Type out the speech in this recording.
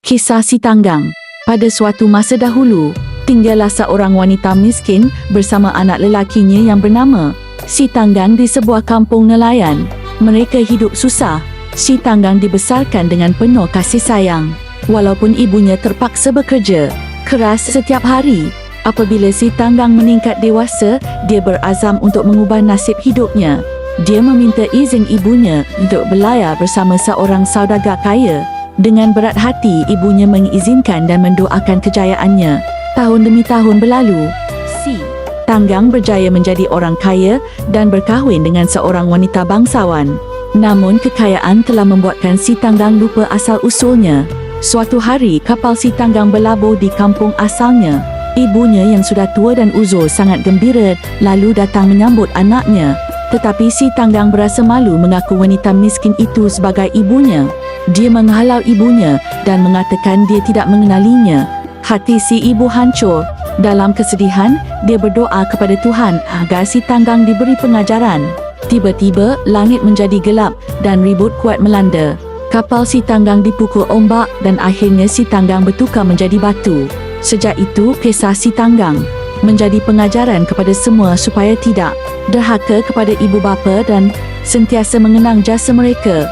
Kisah si Tanggang. Pada suatu masa dahulu, tinggallah seorang wanita miskin bersama anak lelakinya yang bernama Si Tanggang di sebuah kampung nelayan. Mereka hidup susah. Si Tanggang dibesarkan dengan penuh kasih sayang. Walaupun ibunya terpaksa bekerja keras setiap hari. Apabila Si Tanggang meningkat dewasa, dia berazam untuk mengubah nasib hidupnya. Dia meminta izin ibunya untuk berlayar bersama seorang saudagar kaya. Dengan berat hati, ibunya mengizinkan dan mendoakan kejayaannya. Tahun demi tahun berlalu. Si Tanggang berjaya menjadi orang kaya dan berkahwin dengan seorang wanita bangsawan. Namun kekayaan telah membuatkan Si Tanggang lupa asal usulnya. Suatu hari, kapal Si Tanggang berlabuh di kampung asalnya. Ibunya yang sudah tua dan uzur sangat gembira lalu datang menyambut anaknya. Tetapi Si Tanggang berasa malu mengaku wanita miskin itu sebagai ibunya. Dia menghalau ibunya dan mengatakan dia tidak mengenalinya. Hati si ibu hancur. Dalam kesedihan, dia berdoa kepada Tuhan agar Si Tanggang diberi pengajaran. Tiba-tiba, langit menjadi gelap dan ribut kuat melanda. Kapal Si Tanggang dipukul ombak dan akhirnya Si Tanggang bertukar menjadi batu. Sejak itu, kisah Si Tanggang menjadi pengajaran kepada semua supaya tidak derhaka kepada ibu bapa dan sentiasa mengenang jasa mereka.